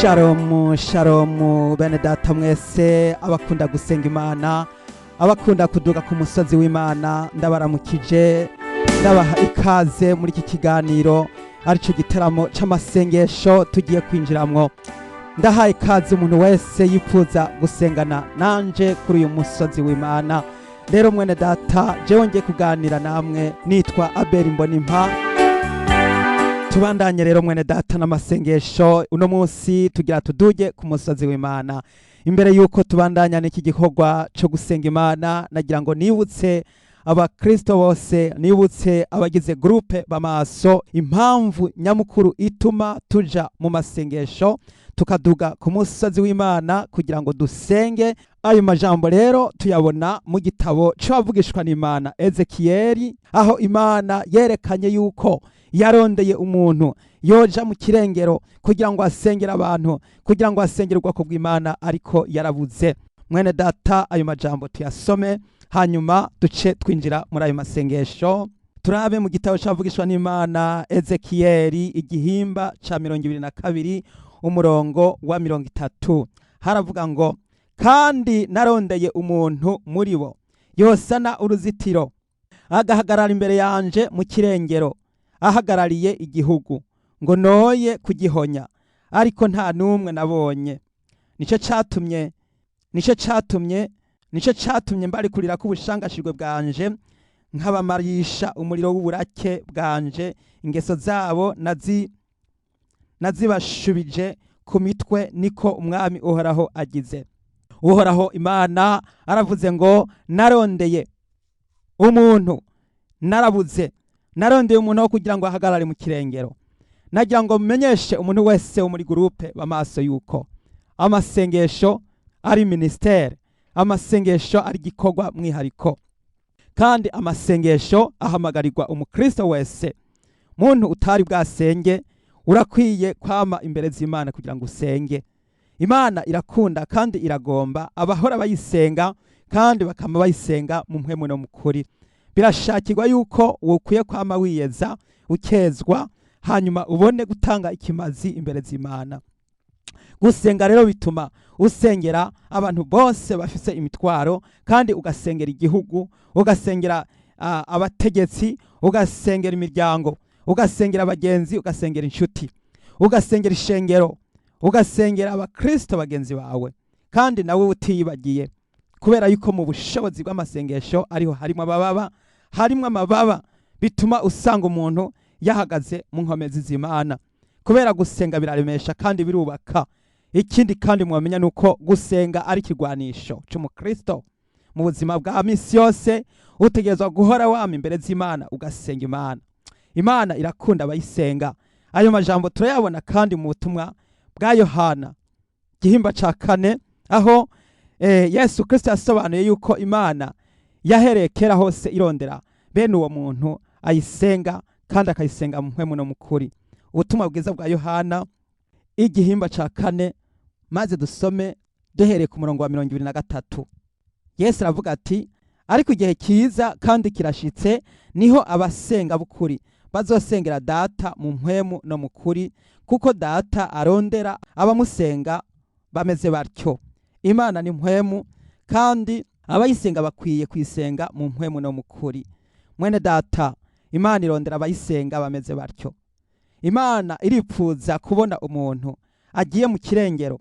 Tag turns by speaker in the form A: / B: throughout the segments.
A: Shalom shalom bene data mwese abakunda gusenga Imana, abakunda kuduga ku musozi w'Imana, ndabaramukije ndabaha ikaze muri iki kiganiro arico gitaramo c'amasengesho tugiye kwinjiramwo. Ndahaye ikaze umuntu wese yifuza gusengana nanje kuri uyu musozi w'Imana. Rero mwene data jewe ngiye kuganira namwe, nitwa Abeli Mbonimpa. Tubandanye rero mwene data n'amasengesho. Uno munsi tugira tuduge ku musozi w'Imana. Imbere yuko tubandanya n'iki gikorwa cyo gusenga Imana, nagira ngo nibutse abakristo bose, nibutse abagize groupe bamaso impamvu nyamukuru ituma tuja mu masengesho tukaduga ku musozi w'Imana kugira ngo dusenge. Ayo majambo rero tuyabona mu gitabo c'abavugishwa n'Imana Ezekiyeli, aho Imana yerekanye yuko yarondeye umuntu yoja mu kirengero kugira ngo asengere abantu, kugira ngo asengere ubwoko bw'Imana, ariko yarabuze. Mwene data ayo majambo tuyasome hanyuma duce twinjira muri ayo masengesho. Turabe mu gitabo c'abavugishwa n'Imana Ezekiyeli igihimba ca 22 umurongo wa 30. Haravuga ngo, kandi narondeye umuntu muri bo yosana uruzitiro, agahagarara imbere yanje mu kirengero ahagarariye igihugu, ngo noye kugihonya, ariko nta numwe nabonye. Nico catumye mbarikurira ko ubushangashirwe bwanje, nkabamarisha umuriro w'uburake bwanje, ingeso zabo nazibashubije ku mitwe, niko umwami uhoraho agize. Uhoraho Imana aravuze ngo, narondeye umuntu narabuze, narondeye umuntu wo kugira ngo ahagarare mu kirengero. Nagira ngo menyeshe umuntu wese wo muri groupe bamaso yuko amasengesho ari ministere, amasengesho ari gikorwa mwihariko, kandi amasengesho ahamagarirwa umukristo wese. Muntu utari bwasenge urakwiye kwama imbere z'Imana kugira ngo usenge. Imana irakunda kandi iragomba abahora bayisenga, kandi bakama bayisenga mu mpwemu no mukuri. Birashakirwa yuko ukwiye kwama wiyeza, ukezwa, hanyuma ubone gutanga ikimazi imbere z'Imana. Gusenga rero bituma usengera abantu bose bafise imitwaro, kandi ugasengera igihugu, ugasengera abategetsi, ugasengera imiryango, ugasengera abagenzi, ugasengera inshuti, ugasengera ishengero, ugasengera abakristo bagenzi bawe, kandi nawe utiyibagiye, kubera yuko mu bushobozi bw'amasengesho ariho harimo amababa bituma usanga umuntu yahagaze mu nkomezi z'Imana. Kubera gusenga biraremesha kandi birubaka. Ikindi kandi mwamenya nuko gusenga ari kirwanisho c'umukristo. Mu buzima bwa misi yose utegerezwa guhora wama imbere z'Imana ugasenga Imana. Imana irakunda abayisenga. Ayo majambo turayabona kandi mu butumwa bwa Yohana gihimba ca 4, aho Yesu Kristo yasobanuye yuko Imana yahereye kera hose irondera bene uwo muntu ayisenga, kandi akayisenga mu mpwemu no mukuri. Ubutumwa bwiza bwa Yohana igihimba ca 4, maze dusome duhereye ku murongo wa 23. Yesu aravuga ati, ariko igihe kiza kandi kirashitse, niho abasenga bukuri bazosengera Data mu mpwemu no mukuri, kuko Data arondera abamusenga bameze batyo. Imana ni mpwemu, kandi abayisenga bakwiye kwisenga mu mpwemu no mukuri. Mwene data, Imana irondera abayisenga bameze batyo. Imana iripfuza kubona umuntu agiye mu kirengero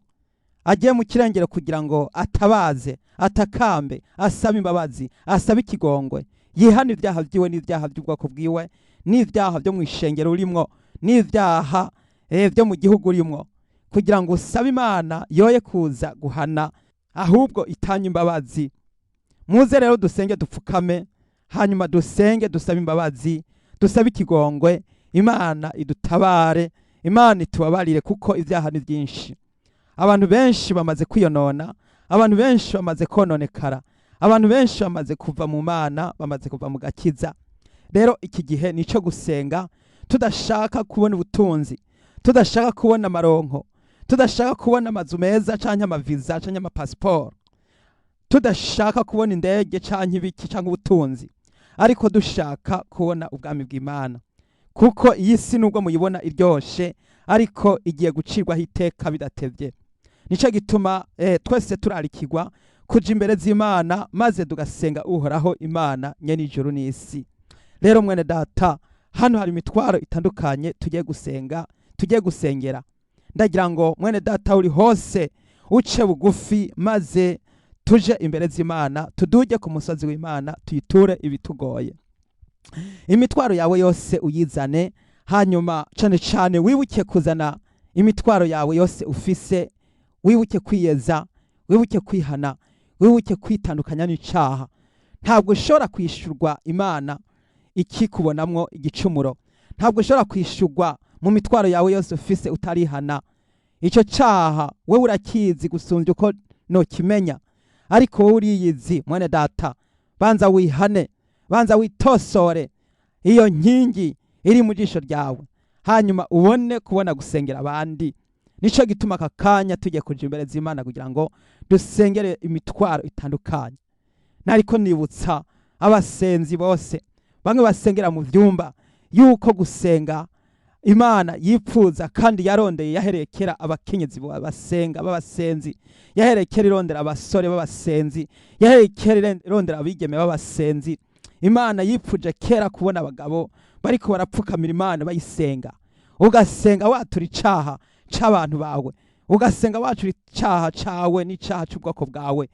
A: kugira ngo atabaze, atakambe, asabe imbabazi, asabe ikigongwe, yihana ibyaha byiwe n'ibyaha by'ubwoko bwiwe, n'ibyaha byo mu ishengero urimwo, n'ibyaha byo mu gihugu urimwo, kugira ngo usabe Imana yoye kuza guhana, ahubwo itanye imbabazi. Muze rero dusenge, dupfukame, hanyuma dusenge, dusabe imbabazi, dusabe ikigongwe. Imana idutabare, Imana itubabarire, kuko ibyaha ni byinshi. Abantu benshi bamaze kwiyonona, abantu benshi bamaze kononekara, abantu benshi bamaze kuva mu Mana, bamaze kuva mu gakiza. Rero iki gihe nico gusenga, tudashaka kubona ubutunzi, tudashaka kubona amaronko, tudashaka kubona amazu meza canke amaviza canke amapasiporo, tudashaka kubona indege canke ibiki canke ubutunzi, ariko dushaka kubona ubwami bw'Imana. Kuko iyi si nubwo muyibona iryoshe, ariko igiye gucirwaho iteka bidatevye. Nico gituma twese turarikirwa kuja imbere z'Imana maze tugasenga uhoraho Imana nyene ijuru n'isi. Rero mwene data, hano hari imitwaro itandukanye tugiye gusengera. Ndagira ngo mwene data uri hose uce bugufi maze tuje imbere z'Imana, tuduje ku musozi w'Imana, tuyiture ibitugoye. Imitwaro yawe yose uyizane, hanyuma cane cane wibuke kuzana imitwaro yawe yose ufise, wibuke kwiyeza, wibuke kwihana, wibuke kwitandukanya n'icaha. Ntabwo ushobora kwishurwa Imana ikikubonamwo igicumuro. Ntabwo ushobora kwishurwa mu mitwaro yawe yose ufise utarihana. Ico caha wewe urakizi gusumvya uko nokimenya, ariko wowe uriyizi mwene data. Banza wihane, banza witosore iyo nkingi iri mu jisho ryawe, hanyuma ubone kubona gusengera abandi. Nico gituma aka kanya tujye kuja imbere z'Imana kugira ngo dusengere imitwaro itandukanye. Nariko nibutsa abasenzi bose bamwe basengera mu vyumba yuko gusenga Imana yipfuza kandi yarondeye yaherekera abakenyezi basenga b'abasenzi, yaherekera irondera abasore b'abasenzi, yaherekera irondera abigeme b'abasenzi. Imana yipfuje kera kubona abagabo bariko barapfukamira Imana bayisenga. Ugasenga watura icaha c'abantu bawe, ugasenga watura icaha cawe n'icaha c'ubwoko bwawe,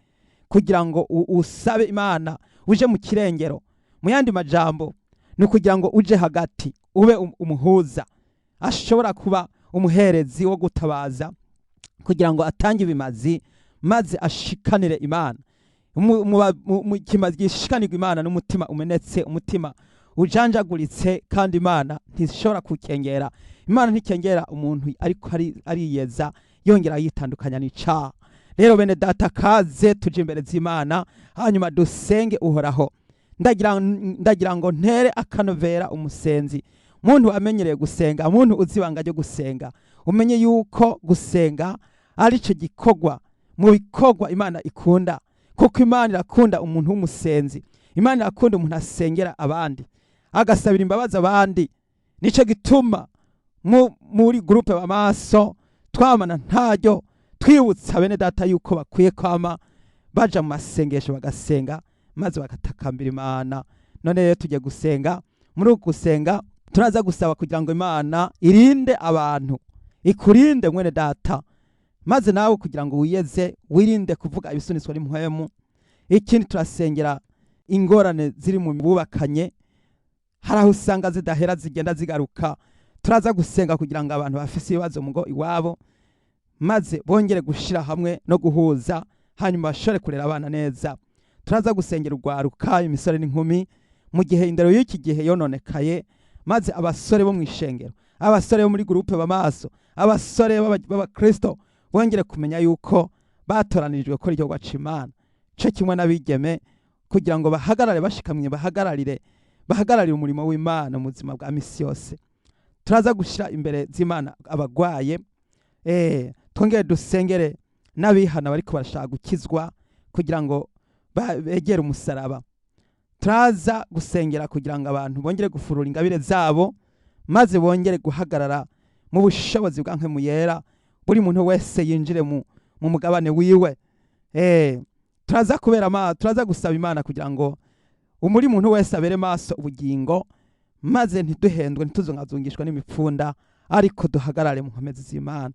A: kugira ngo usabe Imana uje mu kirengero. Mu yandi majambo ni kugira ngo uje hagati, ube umuhuza, ashobora kuba umuherezi wo gutabaza kugira ngo atange ibimazi maze ashikanire Imana. Ikimazi gishikanirwa Imana n'umutima umenetse, umutima ujanjaguritse, kandi Imana ntishobora kukengera. Imana ntikengera umuntu ariko ariyeza yongera yitandukanya n'icaha. Rero bene data, kaze tuje imbere z'Imana hanyuma dusenge uhoraho. Ndagira ngo ntere akanovera umusenzi, muntu wamenyereye gusenga, muntu uzibanga ryo gusenga, umenye yuko gusenga ari cyo gikorwa mu bikorwa Imana ikunda, kuko Imana irakunda umuntu w'umusenzi. Imana irakunda umuntu asengera abandi, agasabira imbabazi abandi. Nico gituma muri groupe b'amaso twamana ntaryo twibutsa bene data yuko bakwiye kwama baja mu masengesho bagasenga maze bagatakambira Imana. None rero tujye gusenga. Muri gusenga turaza gusaba kugira ngo Imana irinde abantu, ikurinde mwene data, maze nawe kugira ngo wiyeze wirinde kuvuga ibisuniswa n'impwemu. Ikindi turasengera ingorane ziri mu bubakanye, haraho usanga zidahera zigenda zigaruka. Turaza gusenga kugira ngo abantu bafise ibibazo mu ngo iwabo maze bongere gushira hamwe no guhuza, hanyuma bashore kurera abana neza. Turaza gusengera urwaruka, imisore n'inkumi, mu gihe indero y'iki gihe yononekaye, maze abasore bo mwishengero, abasore bo muri groupe b'amaso, abasore b'abakristo bongere kumenya yuko batoranijwe ko iryo gwacimana cyo kimwe n'abigeme, kugira ngo bahagarare bashikamye, bahagararire umurimo w'Imana mu buzima bwa misi yose. Turaza gushira imbere z'Imana abagwaye, twongere dusengere n'abihana bariko barashaka gukizwa kugira ngo begere umusaraba. Turaza gusengera kugira ngo abantu bongere gufurura ingabire zabo, maze bongere guhagarara mu bushobozi bwa Mpwemu Yera, buri muntu wese yinjire mu mugabane wiwe. Turaza gusaba Imana kugira ngo umuri muntu wese abere maso ubugingo, maze ntiduhendwe ntituzongazungishwa n'imipfunda, ariko duhagarare mu nkomezi z'Imana.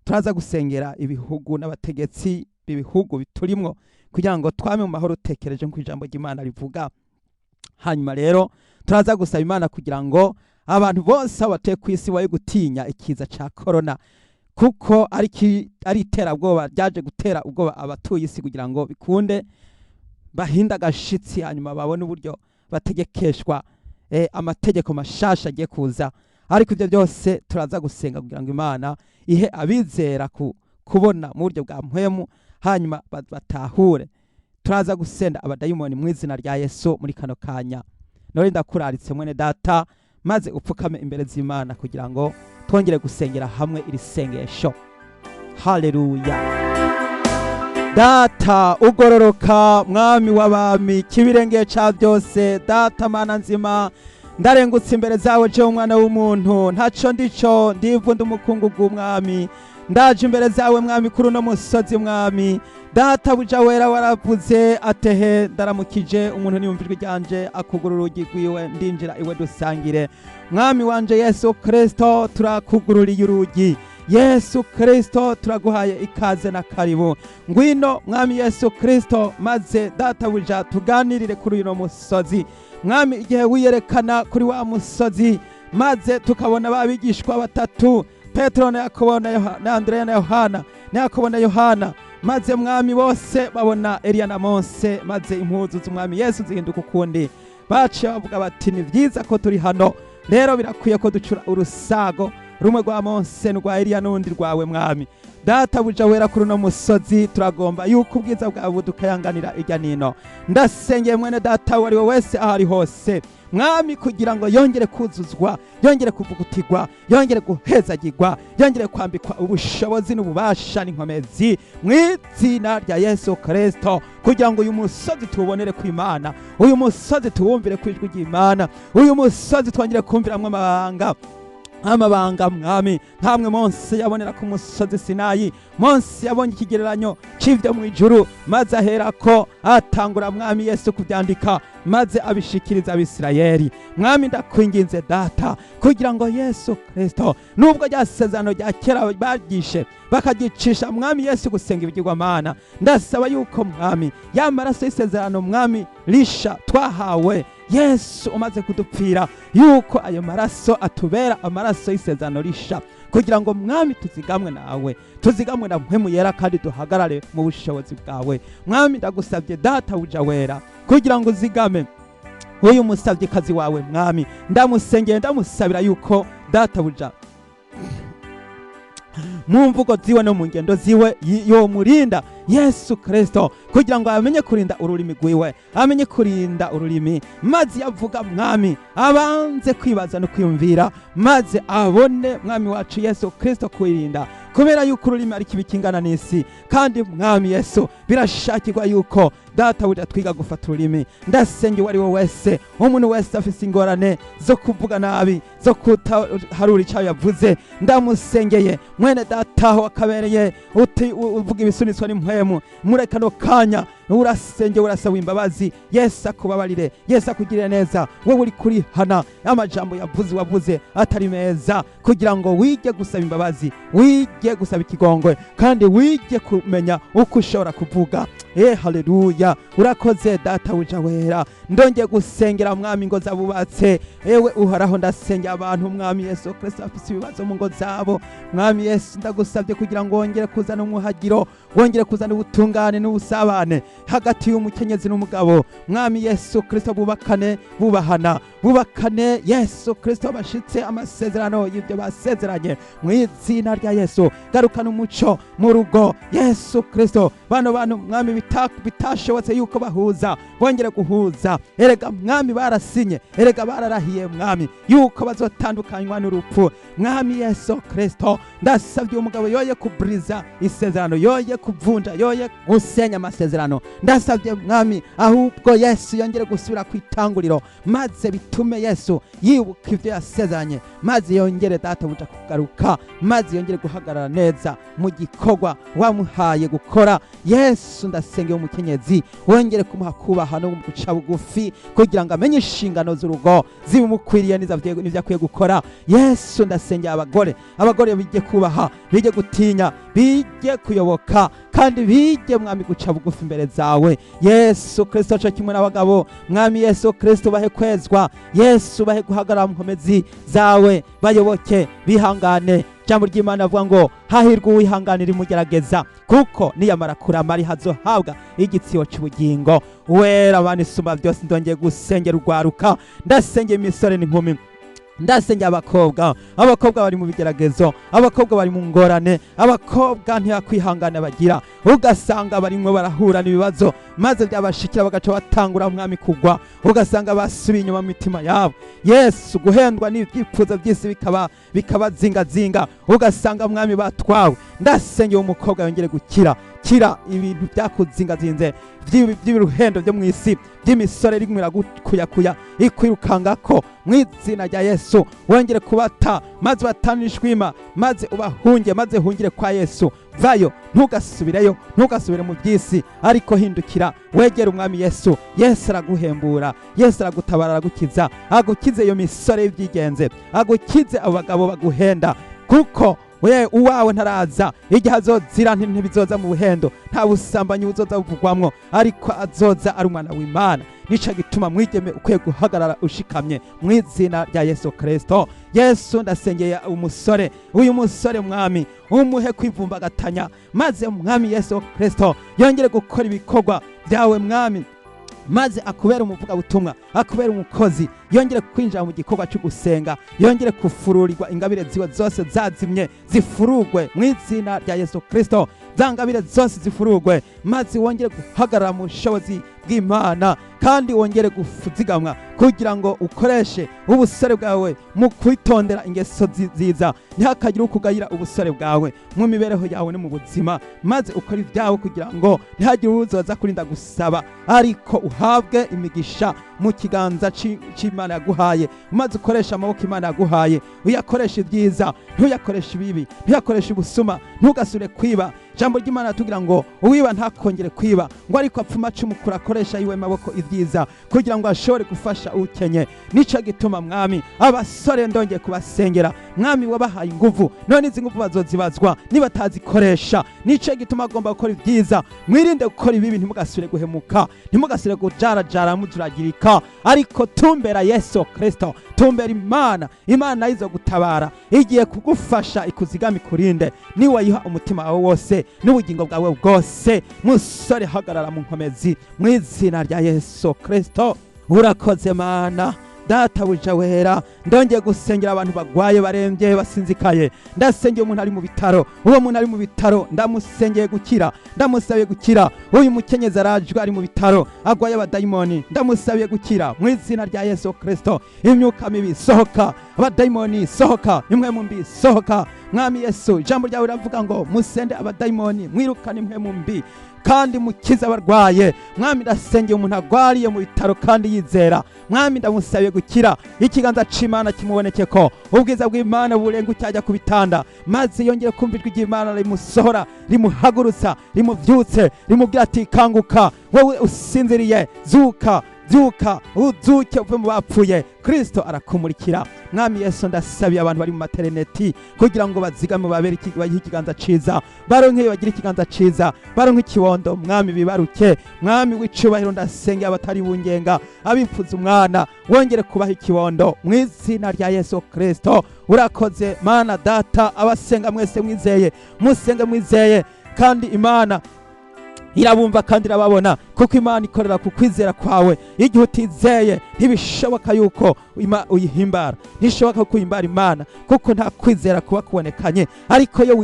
A: Turaza gusengera ibihugu n'abategetsi b'ibihugu biturimwo kugira ngo twame mu mahoro utekereje nk'uko ijambo ry'Imana rivuga. Hanyuma rero turaza gusaba Imana kugira ngo abantu bose batuye ku isi baye gutinya ikiza ca corona, kuko ari iterabwoba ryaje gutera ubwoba abatuye isi, kugira ngo bikunde bahinda agashitsi, hanyuma babone uburyo bategekeshwa amategeko mashasha agiye kuza. Ariko ibyo byose turaza gusenga kugira ngo Imana ihe abizera kubona mu buryo bwa mpwemu, hanyuma batahure. Turaza gusenda abadayimoni mu izina rya Yesu muri kano kanya. None ndakuraritse mwene data, maze upfukame imbere z'Imana kugira ngo twongere gusengera hamwe iri sengesho. Haleluya. Data ugororoka, mwami w'abami, kibirengeye ca byose, data mana nzima, ndarengutse imbere zawe je umwana w'umuntu ntaco ndico ndivunda umukungugu mwami ndaje imbere zawe mwami kuri uno musozi mwami databuja wera waravuze atehe ndaramukije umuntu niyumvijwe ryanje akugura urugi rwiwe ndinjira iwe dusangire mwami wanje Yesu Kristo turakugururiye urugi Yesu Kristo turaguhaye ikaze na karibu ngwino mwami Yesu Kristo maze databuja tuganirire kuri uno musozi mwami igihe wiyerekana kuri wa musozi maze tukabona babigishwa batatu Petro na Yakobo na Andrea na Yohana na Yakobo na Yohana maze mwami bose babona Eliya na Mose maze impuzu z'umwami Yesu zihinduka ukundi baciye bavuga bati ni vyiza ko turi hano rero birakwiye ko ducura urusago rumwe rwa Mose n'rwa Eliya n'undi rwawe mwami databuja wera kuri uno musozi turagomba yuko ubwiza bwawe budukayanganira irya nino ndasengeye mwene data wari wese ahari hose mwami kugira ngo yongere kuzuzwa yongere kuvugutirwa yongere guhezagirwa yongere kwambikwa ubushobozi n'ububasha n'inkomezi mw'izina rya Yesu Kristo kugira ngo uyu musozi tuwubonere ku Imana uyu musozi tuwumvire ku ijwi ry'Imana uyu musozi twongere kumviramwo amabanga mwami ntamwe Mose yabonera ku musozi Sinayi Mose yabonye ikigereranyo c'ivyo mw'ijuru maze aherako atangura mwami Yesu kuvyandika maze abishikiriza Abisirayeli mwami ndakwinginze data kugira ngo Yesu Kristo nubwo ryasezerano rya kera bagishe bakagicisha mwami Yesu gusenga ibigirwamana ndasaba yuko mwami yamaraso y'isezerano mwami risha twahawe Yesu umaze kudupfira yuko ayo maraso atubera amaraso y'isezerano risha kugira ngo mwami tuzigamwe nawe tuzigamwe na mpwemu yera kandi duhagarare mu bushobozi bwawe mwami ndagusabye data uja wera kugira ngo uzigame uyu musavyikazi wawe mwami ndamusengeye ndamusabira yuko data uja mu mvugo ziwe no mu ngendo ziwe yo murinda Yesu Kristo kugira ngo amenye kurinda ururimi rwiwe amenye kurinda ururimi maze yavuga mwami abanze kwibaza no kwiyumvira maze abone mwami wacu Yesu Kristo kwirinda kubera yuko ururimi ari kibikingana n'isi kandi mwami Yesu birashakirwa yuko data buja twiga gufata ururimi ndasenge wari wo wese umuntu wese afise ingorane zo kuvuga nabi zo kutaharura icyo yavuze ndamusengeye mwene data aho akabereye uvuga ibisunitswa n'impwemu mureka no kanya urasenge urasaba imbabazi Yesu akubabarire Yesu akugirire neza wowe uri kuri hana amajambo wavuze atari meza kugira ngo wige gusaba imbabazi wige gusaba ikigongwe kandi wige kumenya uko ushobora kuvuga haleluya urakoze data uja wera ndongeye gusengera mwami ngo zabubatse ewe uharaho ndasengera abantu mwami Yesu Kristo afise ibibazo mu ngo zabo mwami Yesu ndagusabye kugira ngo wongere kuzana umuhagiro wongere kuzana ubutungane n'ubusabane hagati y'umukenyezi n'umugabo mwami Yesu Kristo bubakane Yesu Kristo bashitse amasezerano y'ibyo basezeranye mu izina rya Yesu garukana umuco mu rugo Yesu Kristo bantu mwami bitashobotse yuko bahuza bongere guhuza erega mwami barasinye erega bararahiye mwami yuko bazotandukanywa n'urupfu mwami Yesu Kristo ndasabye umugabo yoye kubriza isezerano yoye kuvunja yoye gusenya amasezerano ndasabye mwami ahubwo Yesu yongere gusubira kwitanguriro maze bitume Yesu yibuka ivyo yasezeranye maze yongere data buja kugaruka maze yongere guhagarara neza mu gikorwa wamuhaye gukora Yesu ndasengeye umukenyezi wongere kumuha kubaha no guca bugufi kugira ngo amenye inshingano z'urugo zimukwiriye n'ivyo akwiye gukora Yesu ndasengeye abagore bige kubaha bige gutinya bige kuyoboka kandi bige mwami guca bugufi imbere zawe Yesu Kristo cyo kimwe n'abagabo mwami Yesu Kristo bahe kwezwa Yesu bahe guhagarara mu nkomezi zawe bayoboke bihangane jambo ry'Imana avuga ngo hahirwa uwihanganira imugerageza kuko niyamara kurama ari hazohabwa igitsibo cy'ubugingo wera abana isumba byose ndongeye gusengera urwaruka ndasengeye imisore n'inkumi ndasengeye abakobwa bari mu bigeragezo abakobwa bari mu ngorane abakobwa ntiyakwihangana bagira ugasanga barimwe barahura n'ibibazo maze byabashikira bagaca batangura mwami kugwa ugasanga basubiye inyuma mu mitima yabo Yesu guhendwa n'ibyifuzo by'isi bikaba zinga ugasanga mwami batwawe ndasengeye umukobwa yongere gukira gukira ibintu byakuzingazinze by'ibiruhendo byo mu isi, by'imisore irimo iragukuyakuya ikwirukangako mu izina rya Yesu. Wongere kubata maze batanishwima, maze ubahunge, maze hungire kwa Yesu. Vayo, ntugasubireyo, ntugasubire mu by'isi, ariko hindukira wegera umwami Yesu. Yesu araguhembura, Yesu aragutabara, aragukiza, agukize iyo misore y'ibyigenze, agukize abo bagabo baguhenda, kuko we uwawe ntaraza. Igihe azozira ntibizoza mu buhendo, nta busambanyi buzoza buvugwamwo, ariko azoza ari umwana w'Imana. Nico gituma mwigeme ukwiye guhagarara ushikamye mu izina rya Yesu Kristo. Yesu ndasengeye umusore, uyu musore mwami umuhe kwivumbagatanya, maze mwami Yesu Kristo yongere gukora ibikorwa byawe mwami, maze akubera umuvuga butumwa, akubera umukozi, yongere kwinjira mu gikorwa cyo gusenga, yongere kufururirwa ingabire ziwe zose zazimye, zifurugwe mu izina rya Yesu Kristo. Zangabire zose zifurugwe, maze wongere guhagarara mu bushobozi bw'Imana, kandi wongere gufuzigamwa kugira ngo ukoreshe ubusore bwawe mu kwitondera ingeso nziza. Ntihakagire ukugayira ubusore bwawe mu mibereho yawe no mu buzima, maze ukora ibyawe kugira ngo ntihagire uzoza kurinda gusaba, ariko uhabwe imigisha mu kiganza c'Imana yaguhaye, maze ukoresha amaboko Imana yaguhaye, uyakoresha ibyiza, ntuyakoresha ibibi, ntuyakoresha ubusuma, ntugasure kwiba. Jambo ry'Imana tugira ngo uwiba ntakongere kwiba, ngo ariko apfuma acumukura akoresha iwe maboko ibyiza, kugira ngo ashobore gufasha ukenye. Nico gituma mwami abasore ndongeye kubasengera, mwami wabahaye inguvu, none izi nguvu bazozibazwa nibatazikoresha. Nico gituma agomba gukora ibyiza, mwirinde gukora ibibi, ntimugasubire guhemuka, ntimugasubire kujarajara muzuragirika, ariko tumbera Yesu Kristo, tumbera Imana izo gutabara, igiye kugufasha ikuzigama ikurinde, niwayiha umutima wawe wose n'ubugingo bwawe bwose. Musore hagarara mu nkomezi mu izina rya Yesu Kristo. Urakoze Mana databuja wera, ndongeye gusengera abantu bagwaye, barembye, basinzikaye. Ndasengeye umuntu ari mu bitaro, uwo muntu ari mu bitaro ndamusengeye gukira, ndamusabiye gukira. Uyu mukenyezi arajwe ari mu bitaro agwaye abadayimoni, ndamusabiye gukira mu izina rya Yesu Kristo. Imyuka mibi sohoka, abadayimoni sohoka, impwemu mbi sohoka. Mwami Yesu, ijambo ryawe riravuga ngo musende abadayimoni, mwirukane impwemu mbi, kandi mukiza abarwaye. Mwami ndasengeye umuntu agwariye mu bitaro kandi yizera, mwami ndamusabiye gukira, ikiganza c'Imana kimubonekeko, ubwiza bw'Imana burenga cyajya ku bitanda, maze yongere kumva ijwi ry'Imana rimusohora, rimuhagurutsa, rimuvyutse, rimubwira ati kanguka, wowe usinziriye, zuka, uzuke uve mu bapfuye, Kristo arakumurikira. Mwami Yesu ndasabiye abantu bari mu maternity kugira ngo bazigame babere ikiganza ciza, baronke bagira ikiganza ciza, baronke ikibondo mwami bibaruke. Mwami w'icubahiro ndasengeye abatari bungenga, abipfuza umwana wongere kubaha ikibondo mu izina rya Yesu Kristo. Urakoze Mana data, abasenga mwese mwizeye, musenge mwizeye, kandi Imana irabumva kandi irababona, kuko Imana ikorera ku kwizera kwawe. Igihe utizeye ntibishoboka yuko uyihimbara, ntibishoboka ko uhimbara Imana, kuko nta kwizera kuba kubonekanye. Ariko yo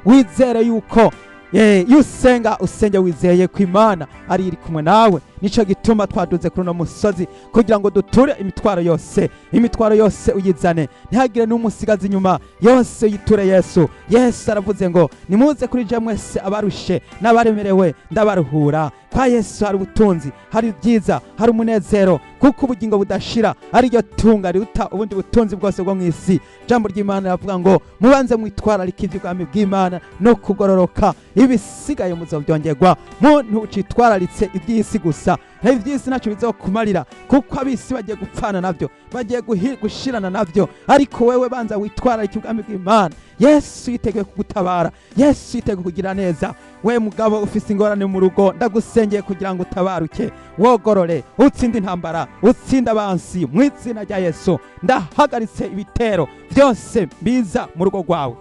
A: wizere yuko iyo usenga usenge wizeye ko Imana ari iri kumwe nawe. Nico gituma twaduze kuri no musozi kugira ngo duture imitwaro yose uyizane, ntihagire n'umusigazi inyuma, yose uyiture Yesu. Yesu aravuze ngo nimuze kuri je mwese abarushe n'abaremerewe ndabaruhura. Kwa Yesu hari ubutunzi, hari byiza, hari umunezero, kuko ubugingo budashira ari ryo tunga riruta ubundi butunzi bwose bwo mw'isi. Jambo ry'Imana ravuga ngo mubanze mwitwararika ivy'ubwami bw'Imana no kugororoka, ibisigaye muzovyongerwa. Muntu ucitwararitse iby'isi gusa, iby'isi ntacyo bizokumarira, kuko abisi bagiye gupfana navyo, bagiye gushirana navyo. Ariko wewe banza witwararika ubwami bw'Imana. Yesu yiteguye kugutabara, Yesu yiteguye kugira neza. We mugabo ufise ingorane mu rugo, ndagusengeye kugira ngo utabaruke, wogorore, utsinde intambara, utsinde abansi mu izina rya Yesu. Ndahagaritse ibitero byose biza mu rugo rwawe,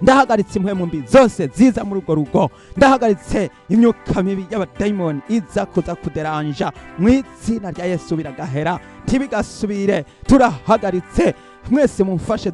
A: ndahagaritse impwemu mbi zose ziza muri urwo rugo, ndahagaritse imyuka mibi y'abadayimoni iza kuza kuderanja mu izina rya Yesu. Biragahera ntibigasubire, turahagaritse. Mwese mumfashe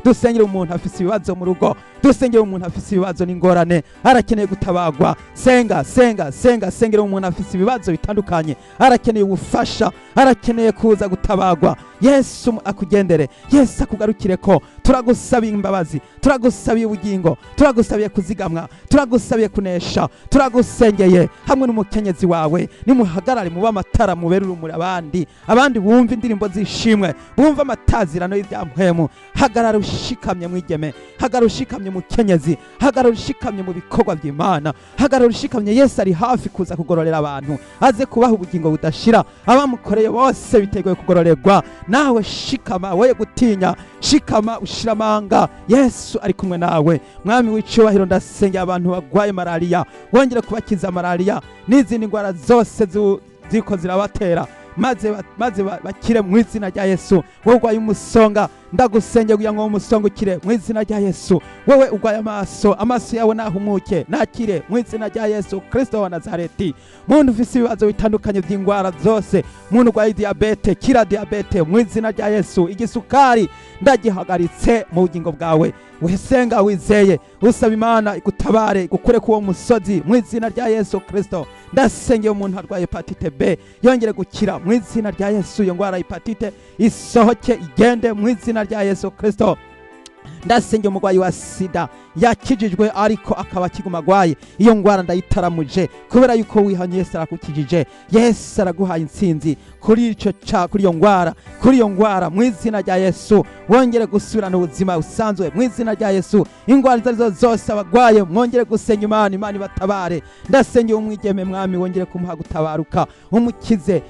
A: dusengere umuntu afise ibibazo mu rugo, dusengere umuntu afise ibibazo n'ingorane, arakeneye gutabagwa. Sengera umuntu afise ibibazo bitandukanye, arakeneye ubufasha, arakeneye kuza gutabagwa. Yesu akugendere, Yesu akugarukire ko. Turagusabiye imbabazi, turagusabiye ubugingo, turagusabiye kuzigamwa, turagusabiye kunesha, turagusengeye hamwe n'umukenyezi wawe. Nimuhagarare muba amatara mubere urumuri abandi bumva indirimbo zishimwe, bumva amatazirano y'ibyampwemu. Hagarara ushikamye mwigeme, hagarara ushikamye mukenyezi, hagarara ushikamye mu bikorwa by'Imana, hagarara ushikamye. Yesu ari hafi kuza kugororera abantu, aze kubaha ubugingo budashira. Abamukoreye bose biteguye kugororerwa. Nawe shikama, woye gutinya, shikama ushiramanga. Yesu ari kumwe nawe. Mwami w'icyubahiro, ndasengera abantu bagwaye malaria, wongere kubakiza malaria n'izindi ndwara zose ziko zirabatera, maze bakire mu izina rya Yesu. Wowe urwaye umusonga, ndagusengera kugira ngo umusonga ukire mu izina rya Yesu. Wowe urwaye amaso yawe nahumuke, nakire mu izina rya Yesu Kristo wa Nazareti. Muntu ufise ibibazo bitandukanye by'indwara zose, muntu urwaye diabete, kira diabete mu izina rya Yesu. Igisukari ndagihagaritse mu bugingo bwawe. Wesenga wizeye, usaba Imana igutabare, gukure kuwo musozi mu izina rya Yesu Kristo. Ndasengeye umuntu arwaye hepatite B, yongere gukira mu izina rya Yesu. Iyo ngwara hepatite isohoke, igende mu izina rya Yesu Kristo. Ndasengeye umurwayi wa sida, yakijijwe ariko akaba kiguma agwaye. Iyo ngwara ndayitaramuje kubera yuko wihanye. Yesu arakukijije, Yesu araguhaye intsinzi kuri iyo ngwara mu izina rya Yesu. Wongere gusubirana ubuzima usanzwe mu izina rya Yesu. Ingwara zarizo zose abagwaye, mwongere gusenga Imana, Imana ibatabare. Ndasengeye umwigeme, Mwami wongere kumuha gutabaruka, umukize.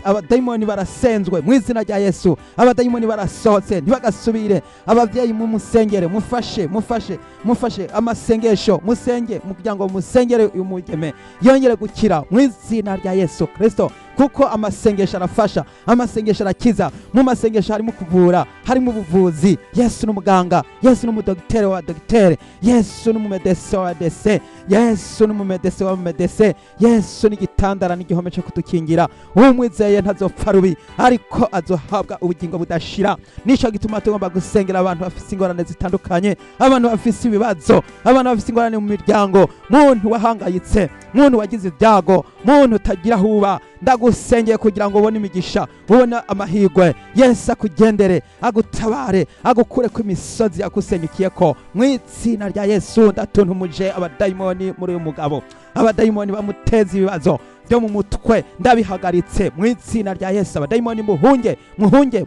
A: Abadayimoni barasenzwe mu izina rya Yesu, abadayimoni barasohotse ntibagasubire. Abavyeyi mu musengere, mufashe amasengesho, musenge kugira ngo musengere uyu mwigeme yongere gukira mu izina rya Yesu Kristo. Kuko amasengesho arafasha, amasengesho arakiza. Mu masengesho harimo kuvura, harimo ubuvuzi. Yesu n'umuganga, Yesu n'umudokiteri wa dogiteri, Yesu n'umumedese wa dese, Yesu n'umumedese wa medese, Yesu n'igitandara n'igihome cyo kudukingira. Umwizeye ntazopfa rubi, ariko azohabwa ubugingo budashira. Nico gituma tugomba gusengera abantu bafise ingorane zitandukanye, abantu bafise ibibazo, abantu bafise ingorane mu miryango, muntu wahangayitse, muntu wagize ibyago, muntu utagira huba. Ndagusengeye kugira ngo ubone imigisha, ubone amahirwe. Yesu akugendere, agutabare, agukure ku imisozi yakusenyukiyeko mu izina rya Yesu. Ndatuntumuje abadayimoni muri uyu mugabo, abadayimoni bamuteza ibibazo byo mu mutwe, ndabihagaritse mu izina rya Yesu. Abadayimoni muhunge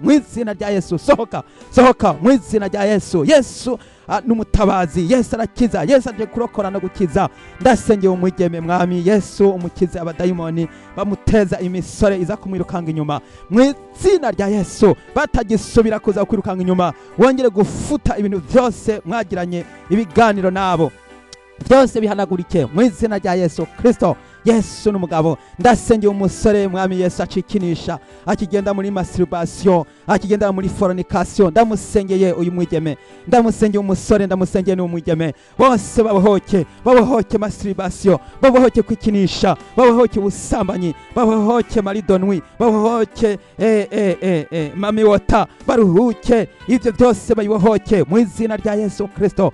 A: mu izina rya Yesu. Sohoka mu izina rya Yesu. Yesu n'umutabazi, Yesu arakiza, Yesu aje kurokora no gukiza. Ndasengeye umwigeme, Mwami Yesu umukize abadayimoni bamuteza imisore iza kumwirukanga inyuma mu izina rya Yesu. Batagisubira kuza kwirukanga inyuma, wongere gufuta ibintu byose mwagiranye ibiganiro nabo, byose bihanagurike mu izina rya Yesu Kristo. Yesu n'umugabo, ndasengeye umusore, Mwami Yesu acikinisha, akigenda muri masturbation, akigenda muri fornication. Ndamusengeye uyu mwigeme, ndamusengeye umusore, ndamusengeye n'umwigeme, bose babohoke masturbation, babohoke kwikinisha, babohoke ubusambanyi, babohoke maridonwi, babohoke mami wota, baruhuke ivyo byose bayibohoke mu izina rya Yesu Kristo.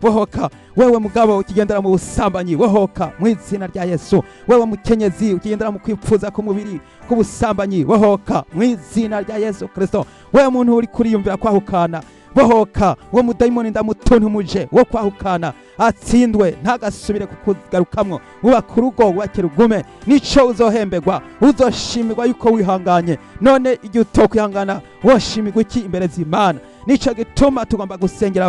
A: Bohoka wewe mugabo ukigendera mu busambanyi, bohoka mu izina rya Yesu. Wewe mukenyezi ukigendera mu kwipfuza ku mubiri ku busambanyi, bohoka mu izina rya Yesu Kristo. Wewe muntu uri kuriyumvira kwahukana, bohoka. Uwo mudayimoni ndamutuntumuje wo kwahukana, atsindwe ntagasubire kukugarukamwo. Ubaka urugo, wubake rugume, nico uzohembegwa, uzoshimirwa yuko wihanganye. None igihe utokwihangana woshimirwa iki imbere z'Imana? Nico gituma tugomba gusengera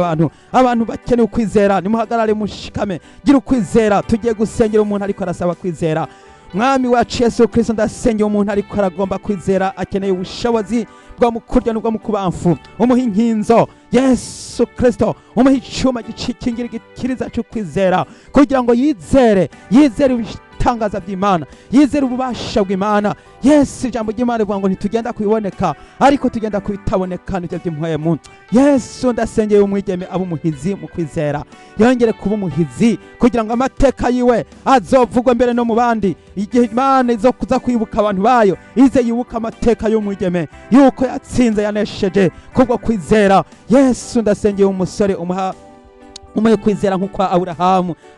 A: abantu bakeneye ukwizera. Nimuhagarare mushikame, gira ukwizera. Tugiye gusengera umuntu ariko arasaba kwizera. Mwami wacu Yesu Kristo, ndasengera umuntu ariko aragomba kwizera, akeneye ubushobozi bwo mukurya n'ubwo mukubamfu. Umuha inkinzo Yesu Kristo, umuha icuma gikingira igikiriza cyo kwizera, kugira ngo yizere ibitangaza by'Imana, yizere ububasha bw'Imana. Yesu ijambo ry'Imana rivuga ngo ntitugenda kubiboneka, ariko tugenda kubitaboneka n'ibyo by'impwemu. Yesu ndasengeye umwigeme aba umuhizi mu kwizera, yongere kuba umuhizi kugira ngo amateka yiwe azovugwe mbere no mu bandi. Igihe Imana izo kuza kwibuka abantu bayo, ize yibuka amateka y'umwigeme yuko yatsinze, yanesheje kubwo kwizera. Yesu ndasengeye umusore, umuha umuhe kwizera nk'uko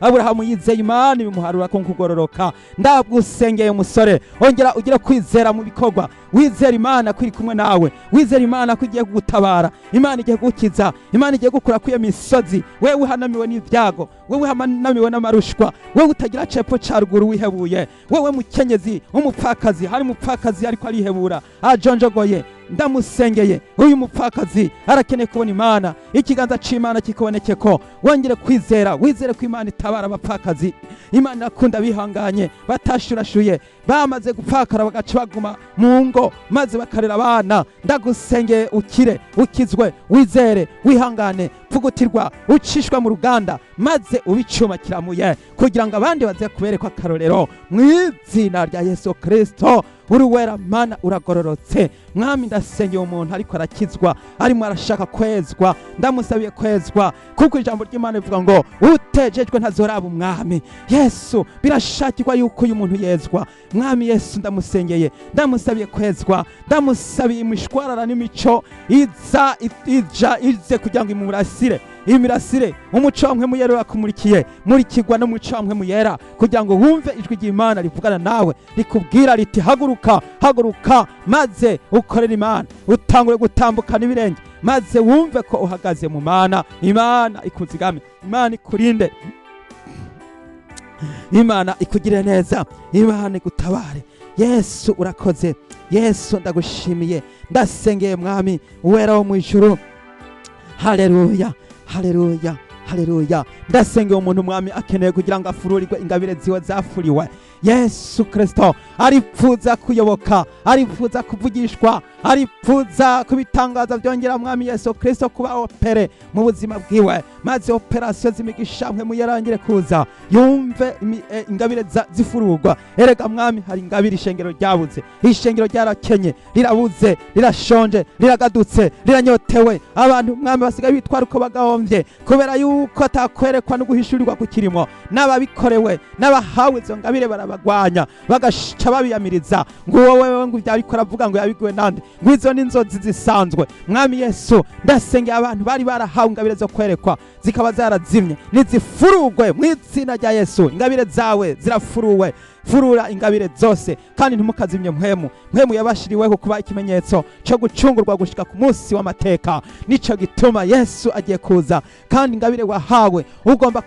A: aburahamu yizeye imana ibimuharura ko kugororoka. Ndagusengeye musore, ongera ugire kwizera mu bikorwa, wizera imana ko iri kumwe nawe, wizera imana ko igiye kugutabara, imana igiye gukiza, imana igiye gukura kwiyo misozi. Wewe uhanamiwe n'ibyago, wewe uhanamiwe n'amarushwa, wewe utagira cepfo ca ruguru wihebuye, wewe mukenyezi umupfakazi, hari umupfakazi ariko arihebura ajonjogoye, ndamusengeye uyu mupfakazi arakeneye kubona imana, ikiganza c'imana kikuboneke ko wongere kwizera, wizere ko imana itabara abapfakazi. Imana irakunda bihanganye batashurashuye, bamaze gupfakara bagaca baguma mu ngo maze bakarera abana. Ndagusengeye ukire, ukizwe, wizere, wihangane, vugutirwa, ucishwa mu ruganda maze ubicuma kiramuye kugira ngo abandi baze kubereka akarorero mu izina rya Yesu Kristo. Uri wera mana, uragororotse mwami. Ndasengeye umuntu ariko arakizwa, arimo arashaka kwezwa, ndamusabiye kwezwa kuko ijambo ry'Imana rivuga ngo utejejwe ntazoraba umwami. Yesu, birashakirwa yuko uyu muntu yezwa. Mwami Yesu, ndamusengeye, ndamusabiye kwezwa, ndamusabiye imishwarara n'imico ize kugira ngo imurasire imirasire. Umuco wamwe muyera wakumurikiye, murikirwa n'umuco wamwe muyera kugira ngo wumve ijwi ry'Imana rivugana nawe rikubwira riti haguruka, haguruka maze ukorera Imana, utangure gutambuka n'ibirenge maze wumve ko uhagaze mu mana. Imana ikuzigame, Imana ikurinde, Imana ikugire neza, Imana igutabare. Yesu urakoze, Yesu ndagushimiye, ndasengeye mwami uwera wo mu ijuru. Haleluya, haleluya, haleluya. Ndasengeye umuntu mwami akeneye kugira ngo afururirwe ingabire ziwe zafuriwe. Yesu Kristo aripfuza kuyoboka, aripfuza kuvugishwa, aripfuza kubitangaza byongera mwami Yesu Kristo kuba opere mu buzima bwiwe, maze operasiyo zimigisha mwe muyarangire kuza yumve ingabire zifururwa. Erega mwami hari ingabire ishengero ryabuze, ishengero ryarakenye, rirabuze, rirashonje, riragadutse, riranyotewe. Abantu mwami basigaye bitwara uko bagahomvye kubera yuko atakwerekwa no guhishurirwa kukirimo. N'ababikorewe n'abahawe izo ngabire barabagwanya bagashica babiyamiriza ngo wowe ngo byabikora avuga ngo yabiguwe nande, ngo izo n'inzozi zisanzwe. Mwami Yesu, ndasengeye abantu bari barahawe ingabire zo kwerekwa zikaba zarazimye, nizifurugwe mu izina rya Yesu. Ingabire zawe zirafuruwe, furura ingabire zose kandi ntimukazimye mpwemu yabashiriweho kuba ikimenyetso cyo gucungurwa gushika ku munsi w'amateka. Nico gituma Yesu agiye kuza, kandi ingabire wahawe ugomba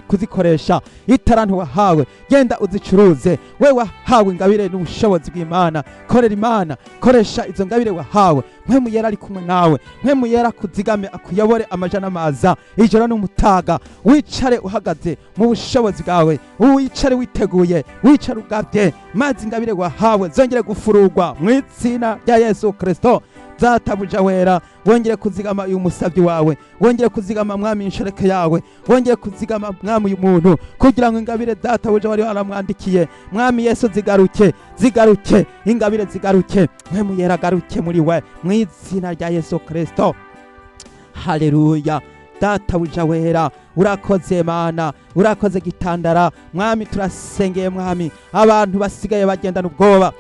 A: kuzikoresha. Itarantu wahawe genda uzicuruze. We wahawe ingabire n'ubushobozi bw'Imana, korera Imana, koresha izo ngabire wahawe. Mpwemu yera ari kumwe nawe, mpwemu yera kuzigame akuyobore amajana maza ijoro n'umutaga. Wicare uhagaze mu bushobozi bwawe, wicare witeguye, wicare ugabye, maze ingabire wahawe zongere gufururwa mu izina rya Yesu Kristo. Databuja wera, wongere kuzigama uyu musavyi wawe, wongere kuzigama mwami inshoreke yawe, wongere kuzigama mwami uyu muntu kugira ngo ingabire databuja wari waramwandikiye mwami Yesu zigaruke, ingabire zigaruke, mpwemu yera agaruke muri we mu izina rya Yesu Kristo. Haleluya. Databuja wera, urakoze Mana, urakoze gitandara. Mwami turasengeye mwami abantu basigaye bagendana ubwoba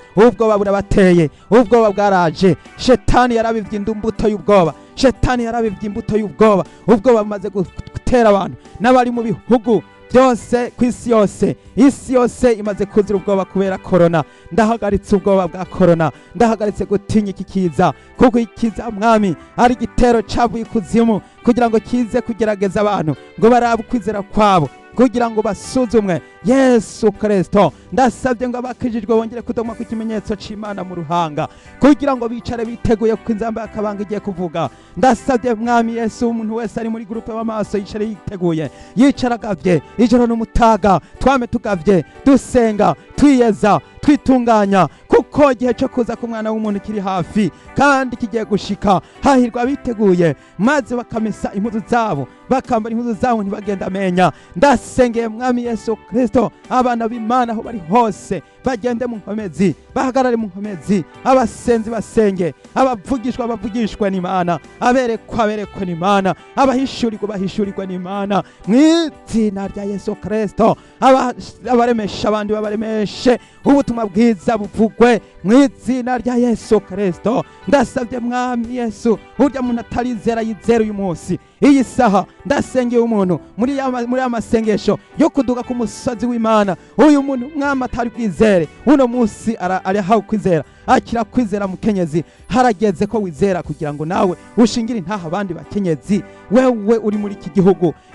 A: burabateye, ubwoba bwaraje. Shetani yarabivye imbuto y'ubwoba, Shetani yarabivye imbuto y'ubwoba. Ubwoba bumaze gutera abantu n'abari mu bihugu byose kw'isi yose. Isi yose imaze kuzira ubwoba kubera korona. Ndahagaritse ubwoba bwa korona, ndahagaritse gutinya iki kiza, kuko ikiza mwami ari igitero cavuye kuzimu kugira ngo kize kugerageza abantu ngo barabe ukwizera kwabo, kugira ngo basuzumwe. Yesu Kristo, ndasabye ngo abakijijwe bongere kudoma ku kimenyetso c'Imana mu ruhanga, kugira ngo bicare biteguye ku inzamba y'akabanga igiye kuvuga. Ndasabye mwami Yesu, umuntu wese ari muri groupe w'amaso yicare yiteguye, yicara agavye ijoro n'umutaga, twame tugavye, dusenga, twiyeza, twitunganya, kuko igihe cyo kuza ku mwana w'umuntu kiri hafi kandi kigiye gushika. Hahirwa biteguye maze bakamesa impuzu zabo, bakambara impuzu zabo ntibagenda amenya. Ndasengeye mwami Yesu Kristo, abana b'Imana aho bari hose bagende mu nkomezi, bahagarare mu nkomezi, abasenzi basenge, abavugishwa bavugishwe n'Imana, aberekwa n'Imana, abahishurirwa n'Imana mu izina rya Yesu Kristo. Abaremesha abandi babaremeshe ubutumwa ubutumwa bwiza buvugwe mu izina rya Yesu Kristo. Ndasabye mwami Yesu, urya muntu atarizera yizera uyu munsi iyi saha. Ndasengeye umuntu muri amasengesho yo kuduga ku musozi w'Imana. Uyu muntu mwami atari kwizere, uno munsi arahawe kwizera, akira kwizera. Mukenyezi, harageze ko wizera kugira ngo nawe ushingire intaha abandi bakenyezi. Wewe uri muri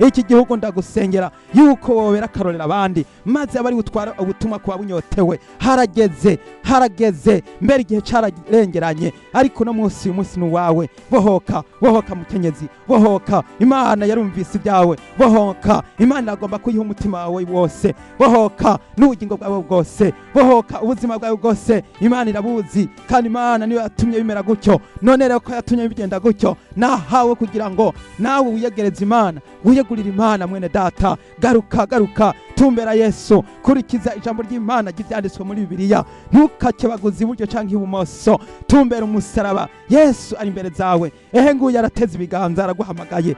A: iki gihugu ndagusengera yuko wobera akarorera abandi, maze abari gutwara ubutumwa kuba bunyotewe. Harageze mbere igihe cararengeranye, ariko no munsi uyu munsi ni wawe. Bohoka mukenyezi, bohoka. Imana yarumvise ibyawe. Bohoka, Imana agomba kuyiha umutima wawe wose. Bohoka n'ubugingo bwawe bwose. Bohoka ubuzima bwawe bwose. Imana irabuzi, kandi Imana niyo yatumye bimera gutyo. None rero ko yatumye bigenda gutyo, nahawe kugira ngo nawe wiyegereze Imana, wiyegurire Imana. Mwene data, garuka tumbera Yesu, kurikiza ijambo ry'Imana ry'ibyanditswe muri Bibiliya. Ntukakebaguze iburyo canke ibumoso, tumbera umusaraba. Yesu ari imbere zawe. Ehe nguyu arateze ibiganza, araguhamagaye.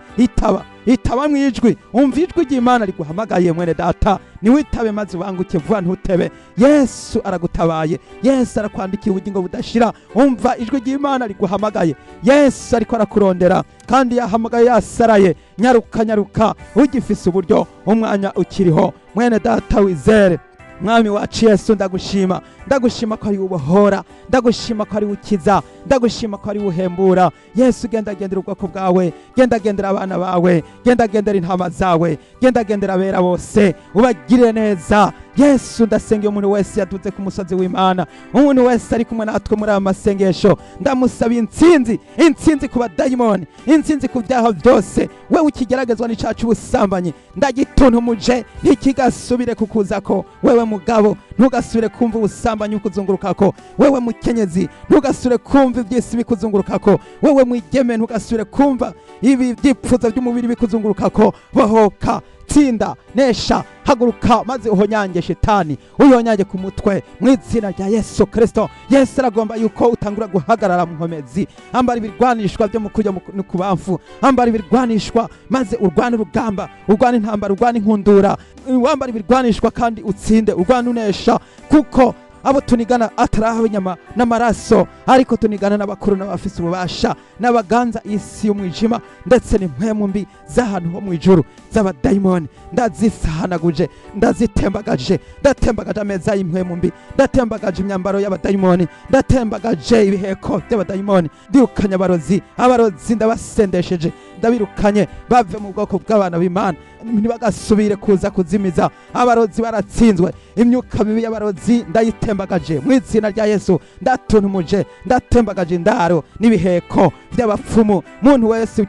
A: Itaba mwijwi, umva ijwi ry'Imana riguhamagaye. Mwene data, niwitabe maze ubanguke vuba, ntutebe. Yesu aragutabaye. Yesu arakwandikiye ubugingo budashira. Umva ijwi ry'Imana riguhamagaye. Yesu ariko arakurondera, kandi yahamagaye yasaraye. Nyaruka, ugifise uburyo, umwanya ukiriho. Mwene data, wizere. Mwami wacu Yesu, ndagushima ko ari ubohora, ndagushima ko ari ukiza, ndagushima ko ari uhembura. Yesu, gendera ubwoko bwawe, gendera abana bawe, gendera intama zawe, gendera abera bose, ubagirire neza. Yesu, ndasengeye umuntu wese yaduze ku musozi w'Imana, umuntu wese ari kumwe natwe muri aya masengesho. Ndamusaba intsinzi ku badayimoni, intsinzi ku byaha byose. Wewe ukigeragezwa n'icaha cy'ubusambanyi, ndagituntumuje ntikigasubire kukuzako. Wewe mugabo, ntugasubire kumva ubusambanyi bukuzungurukako. Wewe mukenyezi, ntugasubire kumva iby'isi bikuzungurukako. Wewe mwigeme, ntugasubire kumva ibi byipfuzo by'umubiri bikuzungurukako. Bohoka, tsinda, nesha, haguruka, maze uhonyange shetani, uyonyange ku mutwe mu izina rya Yesu Kristo. Yesu aragomba yuko utangura guhagarara mu nkomezi. Ambara ibirwanishwa byo mu kujya no kubamfu, ambara ibirwanishwa maze urwane urugamba, urwane intambara, urwane inkundura. Wambara ibirwanishwa kandi utsinde, urwane unesha, kuko abo tunigana ataraho inyama n'amaraso, ariko tunigana n'abakuru n'abafise ububasha, n'abaganza isi y'umwijima, ndetse n'impwemu mbi z'ahantu ho mu ijuru z'abadayimoni. Ndazisahanaguje, ndazitembagaje, ndatembagaje ameza y'impwemu mbi, ndatembagaje imyambaro y'abadayimoni, ndatembagaje ibiheko by'abadayimoni. Ndirukanye abarozi ndabasendesheje, ndabirukanye bave mu bwoko bw'abana b'Imana, ntibagasubire kuza kuzimiza. Abarozi baratsinzwe, imyuka mibi y'abarozi ndayitembagaje mu izina rya Yesu. Ndatuntumuje, ndatembagaje indaro n'ibiheko by'abapfumu. Muntu wese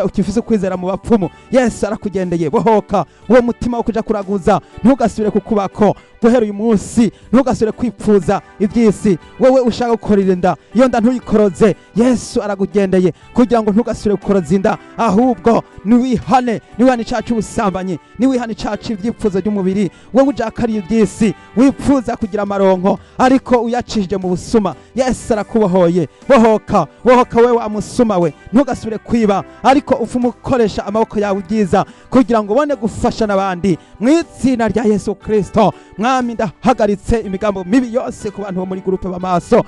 A: ukifise kwizera mu bapfumu, Yesu arakugendeye. Bohoka uwo mutima wo kuja kuraguza, ntugasubire kukubako. Guhera uyu munsi ntugasubire kwipfuza iby'isi. Wewe ushaka gukorera inda, iyo nda ntuyikoroze. Yesu arakugendeye kugira ngo ntugasubire gukoroza inda, ahubwo niwihane icaha cy'ubusambanyi, niwihane icaha cy'ibyipfuzo by'umubiri. Wewe ujakariye iby'isi, wipfuza kugira amaronko ariko uyacishije mu busuma. Yesu arakubohoye. Bohoka wewe wa musuma we, ntugasubire kwiba, ariko ufuma ukoresha amaboko yawe byiza kugira ngo ubone gufasha n'abandi mu izina rya Yesu Kristo. Mwami, ndahagaritse imigambo mibi yose ku bantu bo muri gurupe b'amaso.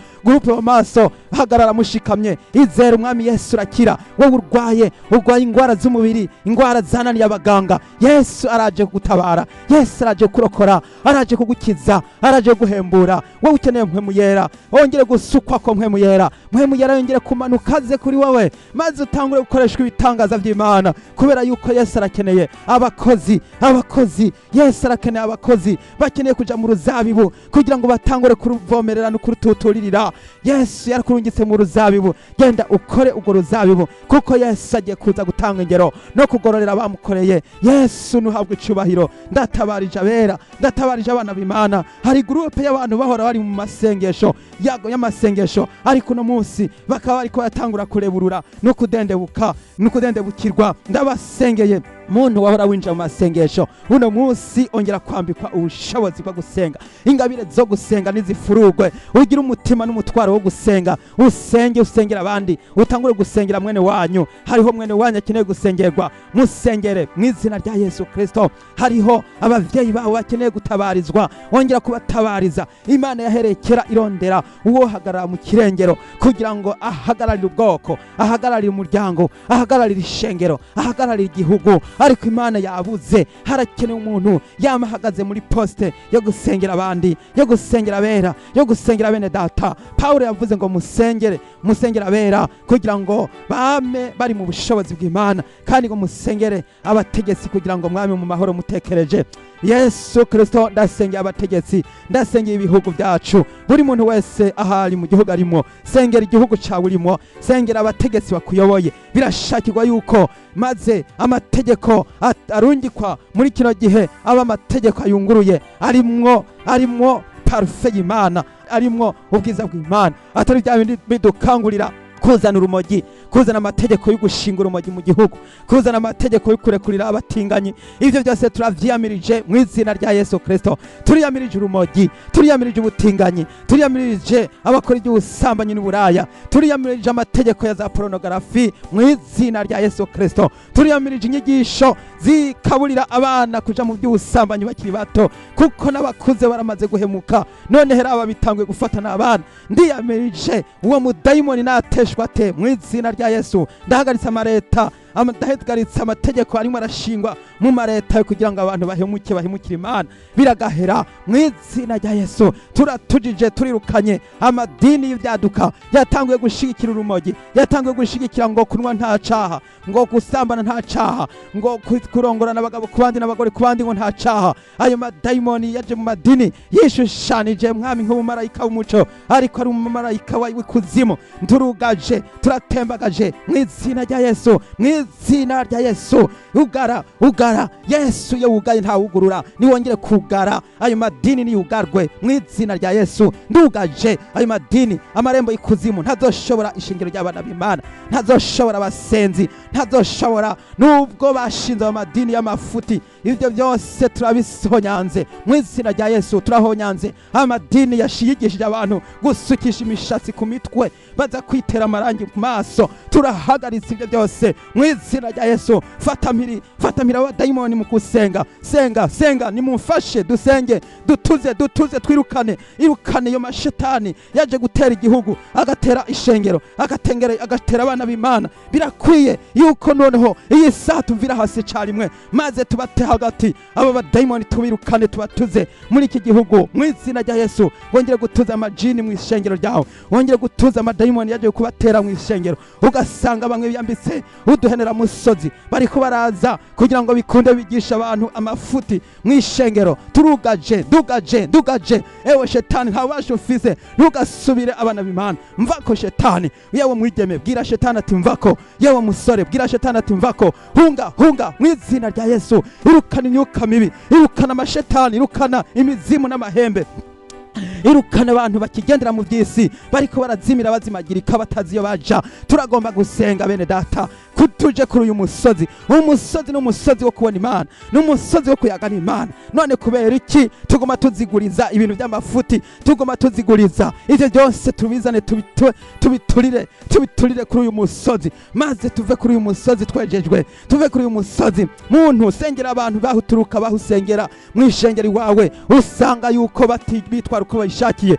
A: Hagarara mushikamye, izere umwami Yesu urakira. Wowe urwaye indwara z'umubiri, indwara zananiye abaganga, Yesu araje kugutabara, Yesu araje kurokora, araje kugukiza, araje guhembura. Wowe ukeneye mpwemu yera, wongere gusukwa ko mpwemu yera yongere kumanuka aze kuri wowe, maze utangure gukoreshwa ibitangaza by'Imana, kubera yuko Yesu arakeneye abakozi. Yesu arakeneye abakozi bakeneye kuja mu ruzabibu kugira ngo batangure kuruvomerera no kurututuririra. Yesu yarakurungitse mu ruzabibu, genda ukore urwo ruzabibu, kuko Yesu agiye kuza gutanga ingero no kugororera abamukoreye. Yesu nuhabwe icubahiro. Ndatabarije abera, ndatabarije abana b'Imana. Hari gurupe y'abantu bahora bari mu masengesho y'amasengesho, ariko no munsi bakaba ariko yatangura kureburura no kudendebukirwa. Ndabasengeye muntu wahora winjira mu masengesho uno munsi ongera kwambikwa ubushobozi bwo gusenga. Ingabire zo gusenga nizifurugwe, ugira umutima n'umutwaro wo gusenga, usengera abandi, utangure gusengera mwene wanyu. Hariho mwene wanyu akeneye gusengerwa, musengere mu izina rya Yesu Kristo. Hariho abavyeyi bawe bakeneye gutabarizwa, ongera kubatabariza. Imana yaherekera irondera uwo hagarara mu kirengero kugira ngo ahagararire ubwoko, ahagararire umuryango, ahagararire ishengero, ahagararire igihugu. Ariko Imana yabuze, harakenewe umuntu yama ahagaze muri poste yo gusengera abandi, yo gusengera abera, yo gusengera bene data. Paulo yavuze ngo musengera abera kugira ngo bame bari mu bushobozi bw'Imana, kandi ngo musengere abategetsi kugira ngo mwame mu mahoro mutekereje. Yesu Kristo, ndasengera abategetsi, ndasengera ibihugu byacu, buri muntu wese ahari mu gihugu arimo. Sengera igihugu cyawe urimo, sengera abategetsi bakuyoboye. Birashakirwa yuko maze amategeko arungikwa muri kino gihe aba amategeko ayunguruye, arimwo parufe y'Imana, arimwo ubwiza bw'Imana, atari bya bindi bidukangurira kuzana urumogi, kuzana amategeko yo gushinga urumogi mu gihugu, kuzana amategeko yo kurekurira abatinganyi. Ivyo byose turavyiyamirije mu izina rya Yesu Kristo. Turiyamirije urumogi, turiyamirije ubutinganyi, turiyamirije abakora iby'ubusambanyi n'uburaya, turiyamirije amategeko ya za pornography mu izina rya Yesu Kristo. Turiyamirije inyigisho zikaburira abana kuja mu by'ubusambanyi bakiri bato, kuko n'abakuze baramaze guhemuka, none heraba bitangwe gufata n'abana. Ndiyamirije uwo mudayimoni nateshwa te mu izina rya Yesu. Ndahagaritse amareta, ndahagaritse amategeko arimo arashingwa mu mareta kugira ngo abantu bahemukire Imana, biragahera mu izina rya Yesu. Turatujije, turirukanye amadini y'ibyaduka yatanguye gushigikira urumogi, yatanguye gushigikira ngo kunwa nta caha, ngo gusambana nta caha, ngo kurongorana abagabo kubandi n'abagore kubandi ngo nta caha. Ayo madayimoni yaje mu madini yishushanije mwami nk'umumarayika w'umuco, ariko ari umumarayika w'ikuzimu. Turugaje, turatembagaje mu izina rya Yesu, mu izina rya Yesu. Ugara Yesu yo ugaye nta wugurura, niwongere kugara ayo madini niyugarwe mu izina rya Yesu. Ndugaje ayo madini, amarembo y'ikuzimu ntazoshobora ishingiro ry'abana b'Imana, ntazoshobora abasenzi, ntazoshobora nubwo bashinze amadini y'amafuti. Ivyo byose turabisonyanze mu izina rya Yesu. Turahonyanze amadini yashiyigishije abantu gusukisha imishatsi ku mitwe, baza kwitera amarangi ku maso. Turahagaritse ivyo byose mu izina rya Yesu. Fatamira abadayimoni mu kusenga. Senga nimumfashe dusenge, dutuze twirukane, irukane yo mashetani yaje gutera igihugu, agatera ishengero, agatera abana b'Imana. Birakwiye yuko noneho iyi saha tumvira hasi carimwe, maze tubate hagati aba badayimoni, tubirukane, tubatuze muri iki gihugu mu izina rya Yesu. Wongere gutuza amajini mu ishengero ryawe, wongere gutuza amadayimoni yaje kubatera mu ishengero. Ugasanga bamwe byambitse uduhenera musozi bariko baraza kugira ngo bikunde bigisha abantu amafuti mu ishengero. Turugaje, dugaje. Ewe shetani, nta bubasha ufise, ntugasubire abana b'Imana. Mvako shetani, yewe mwigeme bwira shetani ati mvako, yewe musore bwira shetani ati mvako. Hunga mu izina rya Yesu. Irukana imyuka mibi, irukana amashetani, irukana imizimu n'amahembe, irukana abantu bakigendera mu by'isi bariko barazimira bazimagirika batazi iyo baja. Turagomba gusenga bene data, kutuje kuri uyu musozi. Umusozi n'umusozi wo kubona Imana, n'umusozi wo kuyagana Imana. None kubera iki tugoma tuziguriza ibintu by'amafuti, tugoma tuziguriza ivyo byose? Tubizane tubiturire kuri uyu musozi, maze tuve kuri uyu musozi twejejwe, tuve kuri uyu musozi. Muntu sengera abantu bahuturuka, bahusengera mu ishengero wawe, usanga yuko bitwara uko bayishakiye.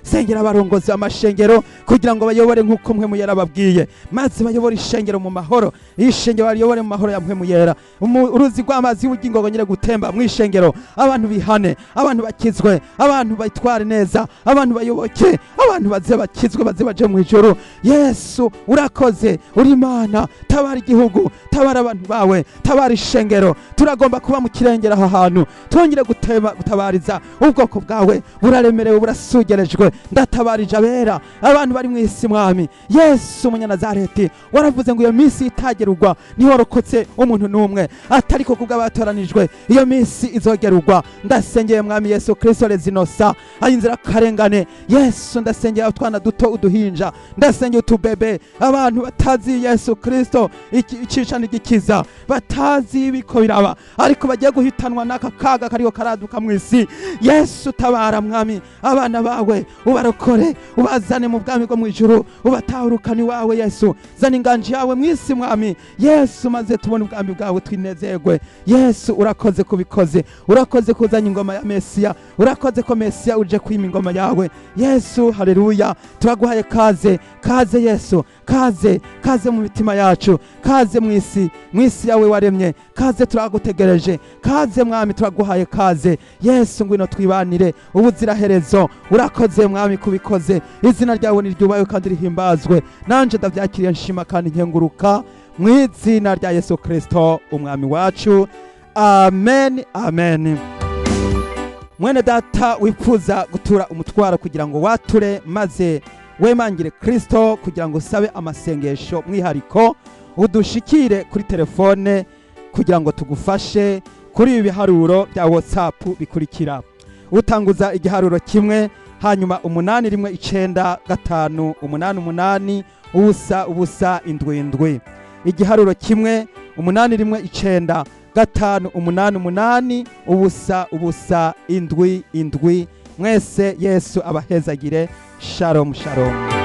A: Sengera abarongozi b'amashengero kugira ngo bayobore nk'uko Mpwemu Yera ababwiye, maze bayobore ishengero mu mahoro. Ishengero bayobore mu mahoro ya Mpwemu Yera. Uruzi rw'amazi y'ubugingo ngonyere gutemba mu ishengero. Abantu bihane, abantu bakizwe, abantu bayitware neza, abantu bayoboke, abantu baze bakizwe, baze baje mu ijoro. Yesu urakoze, uri Imana. Tabara igihugu, tabara abantu bawe, tabara ishengero. Turagomba kuba mu kirengera aha hantu, twongere gutabariza ubwoko bwawe. Buraremerewe, burasugerejwe. Ndatabarije abera, abantu bari mu isi mwami Yesu Umunyanazareti. Waravuze waravuze ngo iyo minsi itagerurwa ntiwarokotse umuntu n'umwe, atariko kubw'abatoranijwe iyo minsi izogerurwa. Ndasengeye mwami Yesu Kristo rezinosa ayinzira karengane. Yesu ndasengeye utwana duto, uduhinja, ndasengeye utubebe, abantu batazi Yesu Kristo icisha n'igikiza, batazi ibiko biraba ariko bagiye guhitanwa n'aka kaga kariko karaduka mw'isi. Yesu tabara mwami abana bawe, ubarokore, ubazane mu bwami bwo mwijuru, ubatahurukane wawe Yesu. Zana inganji yawe mw'isi mwami Yesu, maze tubone ubwami bwawe twinezerwe. Yesu urakoze kubikoze, urakoze kuzanya ingoma ya Mesiya, urakoze ko Mesiya uje kwima ingoma yawe Yesu. Haleluya, turaguhaye kaze, kaze Yesu, kaze mu mitima yacu, kaze mw'isi yawe waremye, kaze turagutegereje, kaze mwami turaguhaye kaze Yesu, ngwino twibanire ubuziraherezo. Urakoze mwami kubikoze, izina ryawe niryubahe kandi rihimbazwe. Nanje ndavyakiriye nshima kandi nkenguruka mu izina rya Yesu Kristo umwami wacu, amen, amen. Mwene data wifuza gutura umutwaro kugira ngo wature maze wemangire Kristo, kugira ngo usabe amasengesho mwihariko, udushikire kuri telefone kugira ngo tugufashe kuri ibi biharuro bya WhatsApp bikurikira. Utanguza igiharuro kimwe, hanyuma 819 ubusa ubusa indwi. Igiharuro kimwe 819 ubusa ubusa indwi. Mwese Yesu abahezagire. Shalom, shalom.